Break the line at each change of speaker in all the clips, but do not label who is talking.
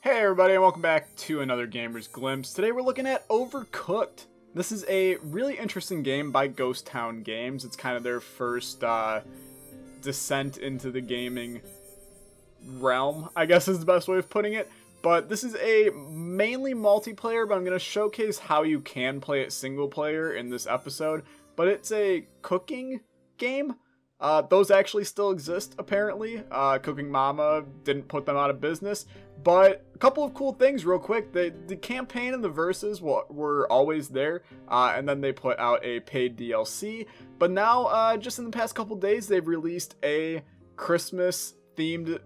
Hey everybody, and welcome back to another Gamer's Glimpse. Today we're looking at Overcooked. This is a really interesting game by Ghost Town Games. It's kind of their first descent into the gaming realm, I guess is the best way of putting it. But this is a mainly multiplayer, but I'm going to showcase how you can play it single player in this episode. But it's a cooking game. Those actually still exist, apparently. Cooking Mama didn't put them out of business. But a couple of cool things real quick. The campaign and the verses were always there. And then they put out a paid DLC. But now, just in the past couple days, they've released a Christmas-themed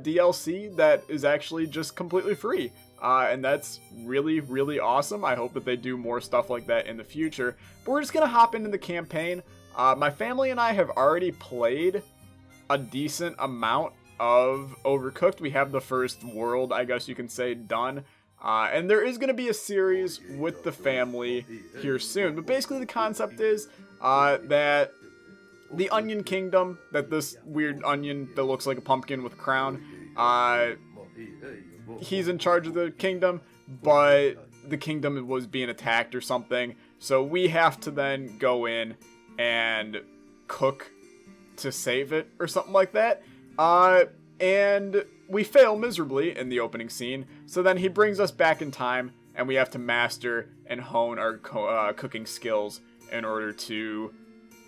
DLC that is actually just completely free. And that's really, really awesome. I hope that they do more stuff like that in the future. But we're just going to hop into the campaign. My family and I have already played a decent amount of Overcooked. We have the first world, I guess you can say, done. And there is going to be a series with the family here soon. But basically the concept is that the Onion Kingdom, that this weird onion that looks like a pumpkin with a crown, he's in charge of the kingdom, but the kingdom was being attacked or something. So we have to then go in and cook to save it or something like that. And we fail miserably in the opening scene. So then he brings us back in time and we have to master and hone our cooking skills in order to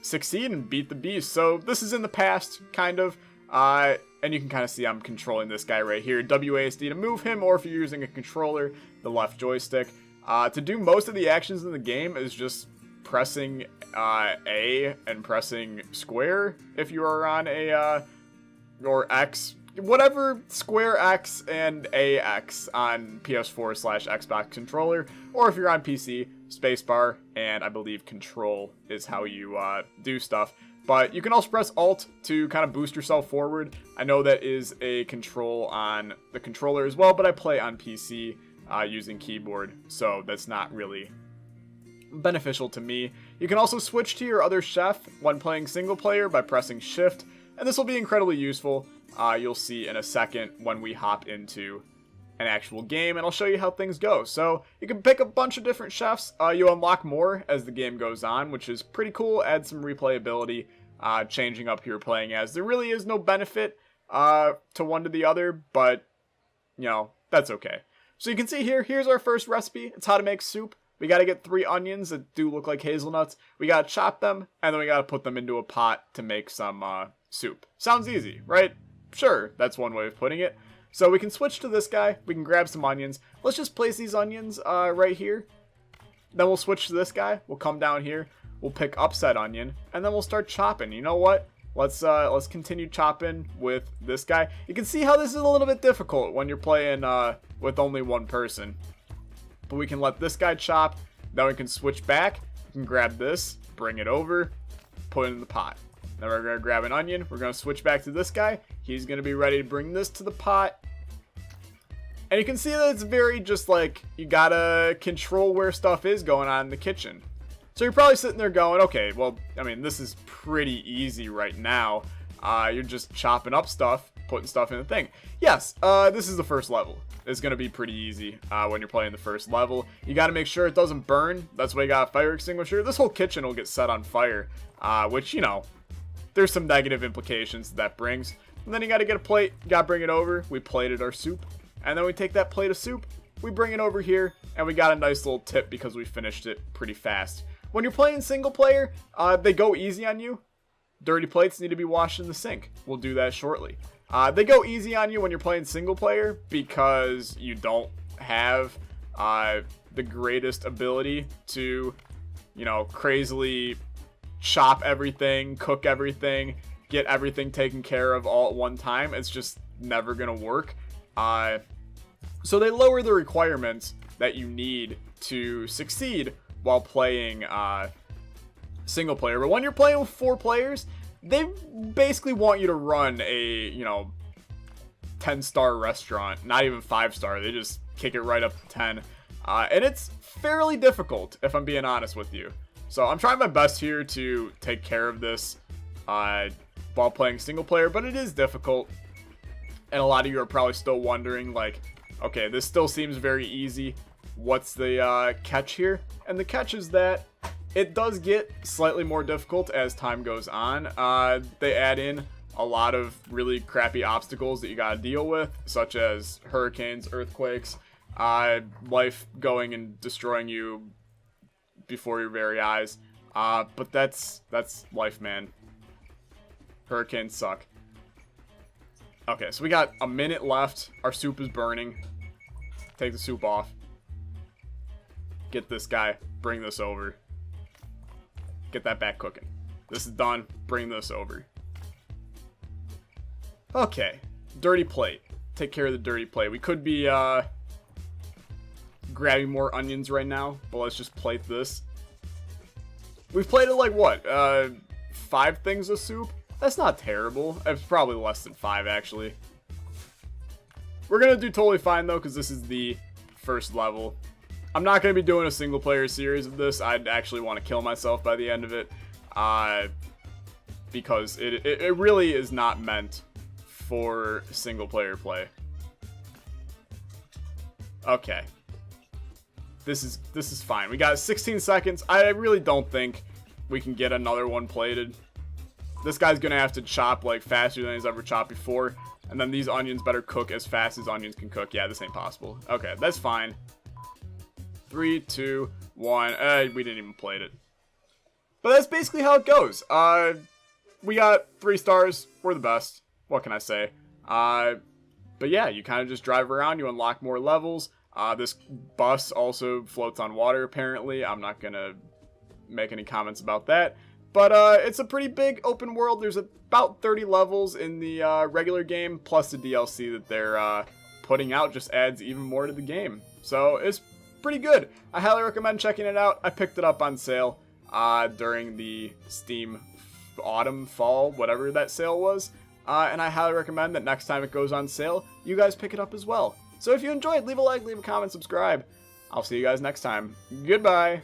succeed and beat the beast. So this is in the past, kind of. And you can kind of see I'm controlling this guy right here. WASD to move him, or if you're using a controller, the left joystick. To do most of the actions in the game is just pressing A and pressing square if you are on a or X, whatever, square X and AX on PS4/Xbox controller, or if you're on PC, spacebar and I believe control is how you do stuff. But you can also press Alt to kind of boost yourself forward. I know that is a control on the controller as well, but I play on PC using keyboard, so that's not really beneficial to me. You can also switch to your other chef when playing single player by pressing Shift, and this will be incredibly useful. You'll see in a second when we hop into an actual game, and I'll show you how things go. So you can pick a bunch of different chefs. You unlock more as the game goes on, which is pretty cool. Add some replayability, changing up who you're playing as. There really is no benefit to one to the other, but you know, that's okay. So you can see here's our first recipe. It's how to make soup. We got to get 3 onions that do look like hazelnuts. We got to chop them, and then we got to put them into a pot to make some soup. Sounds easy, right? Sure, that's one way of putting it. So we can switch to this guy. We can grab some onions. Let's just place these onions right here. Then we'll switch to this guy. We'll come down here. We'll pick up said onion, and then we'll start chopping. You know what? Let's continue chopping with this guy. You can see how this is a little bit difficult when you're playing with only one person. But we can let this guy chop. Then we can switch back. We can grab this, bring it over, put it in the pot. Then we're going to grab an onion. We're going to switch back to this guy. He's going to be ready to bring this to the pot. And you can see that it's very just like, you got to control where stuff is going on in the kitchen. So you're probably sitting there going, okay, well, I mean, this is pretty easy right now. You're just chopping up stuff, putting stuff in the thing. Yes, this is the first level. It's going to be pretty easy when you're playing the first level. You got to make sure it doesn't burn. That's why you got a fire extinguisher. This whole kitchen will get set on fire, which, you know, there's some negative implications that brings. And then you got to get a plate. You got to bring it over. We plated our soup. And then we take that plate of soup. We bring it over here. And we got a nice little tip because we finished it pretty fast. When you're playing single player, they go easy on you. Dirty plates need to be washed in the sink. We'll do that shortly. They go easy on you when you're playing single player because you don't have the greatest ability to, you know, crazily chop everything, cook everything, get everything taken care of all at one time. It's just never gonna work. So they lower the requirements that you need to succeed while playing single player. But when you're playing with 4 players, they basically want you to run a, you know, 10-star restaurant, not even 5-star. They just kick it right up to 10. And it's fairly difficult, if I'm being honest with you. So I'm trying my best here to take care of this while playing single player, but it is difficult. And a lot of you are probably still wondering, like, Okay, this still seems very easy. What's the catch here? And the catch is that it does get slightly more difficult as time goes on. They add in a lot of really crappy obstacles that you gotta deal with, such as hurricanes, earthquakes, life going and destroying you before your very eyes. But that's life, man. Hurricanes suck. Okay, so we got a minute left. Our soup is burning. Take the soup off. Get this guy. Bring this over. Get that back cooking. This is done. Bring this over. Okay. Dirty plate. Take care of the dirty plate. We could be grabbing more onions right now, but let's just plate this. We've plated like what? 5 things of soup? That's not terrible. It's probably less than 5 actually. We're gonna do totally fine though, because this is the first level. I'm not going to be doing a single player series of this. I'd actually want to kill myself by the end of it. Because it really is not meant for single player play. Okay. This is fine. We got 16 seconds. I really don't think we can get another one plated. This guy's going to have to chop like faster than he's ever chopped before. And then these onions better cook as fast as onions can cook. Yeah, this ain't possible. Okay, that's fine. 3, 2, 1. We didn't even plate it. But that's basically how it goes. We got 3 stars. We're the best. What can I say? But yeah, you kind of just drive around. You unlock more levels. This bus also floats on water, apparently. I'm not going to make any comments about that. But it's a pretty big open world. There's about 30 levels in the regular game, plus the DLC that they're putting out just adds even more to the game. So it's pretty good. I highly recommend checking it out. I picked it up on sale during the Steam autumn, fall, whatever that sale was. And I highly recommend that next time it goes on sale, you guys pick it up as well. So if you enjoyed, leave a like, leave a comment, subscribe. I'll see you guys next time. Goodbye.